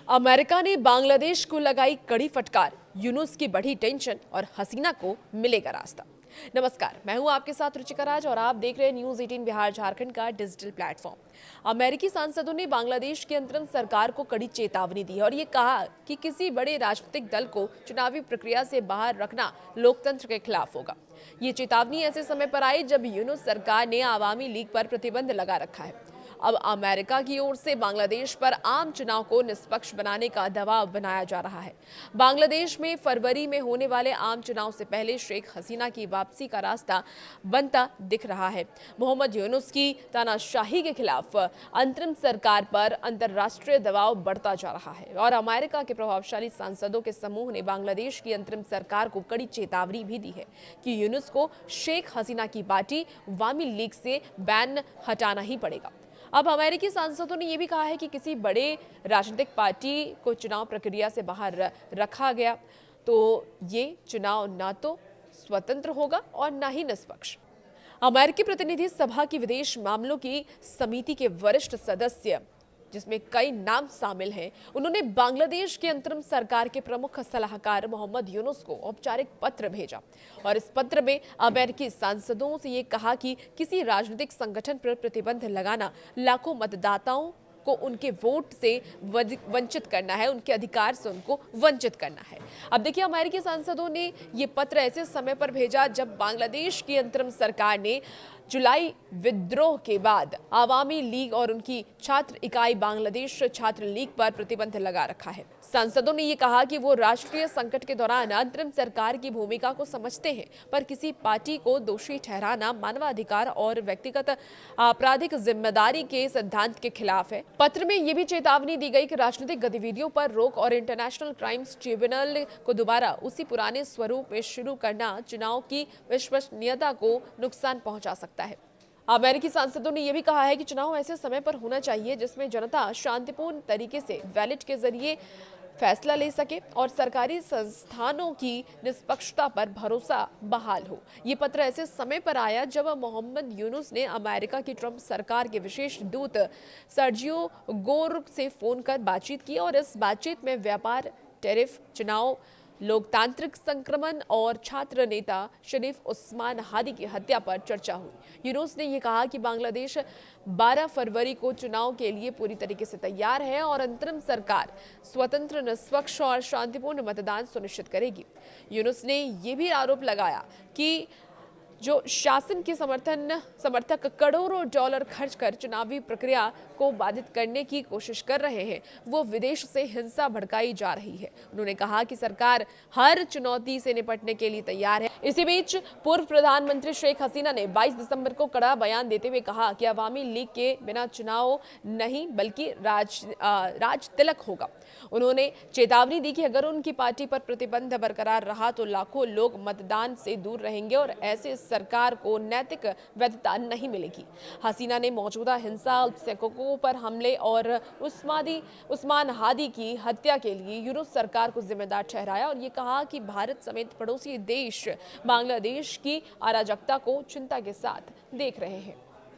America ने बांग्लादेश को लगाई कड़ी फटकार, यूनुस की बढ़ी टेंशन और हसीना को मिलेगा रास्ता। नमस्कार, मैं हूं आपके साथ रुचिका राज और आप देख रहे हैं न्यूज 18 बिहार झारखंड का डिजिटल प्लेटफॉर्म। अमेरिकी सांसदों ने बांग्लादेश की अंतरिम सरकार को कड़ी चेतावनी दी है और ये कहा कि किसी बड़े राजनीतिक दल को चुनावी प्रक्रिया से बाहर रखना लोकतंत्र के खिलाफ होगा। ये चेतावनी ऐसे समय पर आई जब यूनुस सरकार ने आवामी लीग पर प्रतिबंध लगा रखा है। अब अमेरिका की ओर से बांग्लादेश पर आम चुनाव को निष्पक्ष बनाने का दबाव बनाया जा रहा है। बांग्लादेश में फरवरी में होने वाले आम चुनाव से पहले शेख हसीना की वापसी का रास्ता बनता दिख रहा है। मोहम्मद यूनुस की तानाशाही के खिलाफ अंतरिम सरकार पर अंतर्राष्ट्रीय दबाव बढ़ता जा रहा है और अमेरिका के प्रभावशाली सांसदों के समूह ने बांग्लादेश की अंतरिम सरकार को कड़ी चेतावनी भी दी है कि यूनुस को शेख हसीना की पार्टी अवामी लीग से बैन हटाना ही पड़ेगा। अब अमेरिकी सांसदों ने यह भी कहा है कि किसी बड़े राजनीतिक पार्टी को चुनाव प्रक्रिया से बाहर रखा गया तो ये चुनाव ना तो स्वतंत्र होगा और ना ही निष्पक्ष। अमेरिकी प्रतिनिधि सभा की विदेश मामलों की समिति के वरिष्ठ सदस्य, जिसमें कई नाम शामिल हैं, उन्होंने बांग्लादेश की अंतरिम सरकार के प्रमुख सलाहकार मोहम्मद यूनुस को औपचारिक पत्र भेजा और इस पत्र में अमेरिकी सांसदों से ये कहा कि किसी राजनीतिक संगठन पर प्रतिबंध लगाना लाखों मतदाताओं को उनके वोट से वंचित करना है, उनके अधिकार से उनको वंचित करना है। अब देखिए, अमेरिकी सांसदों ने ये पत्र ऐसे समय पर भेजा जब बांग्लादेश की अंतरिम सरकार ने जुलाई विद्रोह के बाद आवामी लीग और उनकी छात्र इकाई बांग्लादेश छात्र लीग पर प्रतिबंध लगा रखा है। सांसदों ने ये कहा कि वो राष्ट्रीय संकट के दौरान अंतरिम सरकार की भूमिका को समझते हैं, पर किसी पार्टी को दोषी ठहराना मानवाधिकार और व्यक्तिगत आपराधिक जिम्मेदारी के सिद्धांत के खिलाफ है। पत्र में ये भी चेतावनी दी गई कि राजनीतिक गतिविधियों पर रोक और इंटरनेशनल क्राइम्स ट्रिब्यूनल को दोबारा उसी पुराने स्वरूप में शुरू करना चुनाव की विश्वसनीयता को नुकसान पहुंचा सकता है। अमेरिकी सांसदों ने यह भी कहा है कि चुनाव ऐसे समय पर होना चाहिए जिसमें जनता शांतिपूर्ण तरीके से बैलेट के जरिए फैसला ले सके और सरकारी संस्थानों की निष्पक्षता पर भरोसा बहाल हो। ये पत्र ऐसे समय पर आया जब मोहम्मद यूनुस ने अमेरिका की ट्रंप सरकार के विशेष दूत सर्जियो गोर से फोन कर बातचीत की और इस बातचीत में व्यापार, टैरिफ, चुनाव, लोकतांत्रिक संक्रमण और छात्र नेता शरीफ उस्मान हादी की हत्या पर चर्चा हुई। यूनुस ने यह कहा कि बांग्लादेश 12 फरवरी को चुनाव के लिए पूरी तरीके से तैयार है और अंतरिम सरकार स्वतंत्र, निष्पक्ष और शांतिपूर्ण मतदान सुनिश्चित करेगी। यूनुस ने यह भी आरोप लगाया कि जो शासन के समर्थक करोड़ों डॉलर खर्च कर चुनावी प्रक्रिया को बाधित करने की कोशिश कर रहे हैं, वो विदेश से हिंसा भड़काई जा रही है। उन्होंने कहा कि सरकार हर चुनौती से निपटने के लिए तैयार है। इसी बीच पूर्व प्रधानमंत्री शेख हसीना ने 22 दिसंबर को कड़ा बयान देते हुए कहा कि अवामी लीग के बिना चुनाव नहीं बल्कि राज तिलक होगा। उन्होंने चेतावनी दी कि अगर उनकी पार्टी पर प्रतिबंध बरकरार रहा तो लाखों लोग मतदान से दूर रहेंगे और ऐसे सरकार को नैतिक वैधता नहीं मिलेगी। हसीना ने मौजूदा हिंसा, अल्पसंख्यकों पर हमले और उस्मान हादी की हत्या के लिए यूनुस सरकार को जिम्मेदार ठहराया और ये कहा कि भारत समेत पड़ोसी देश बांग्लादेश की अराजकता को चिंता के साथ देख रहे हैं।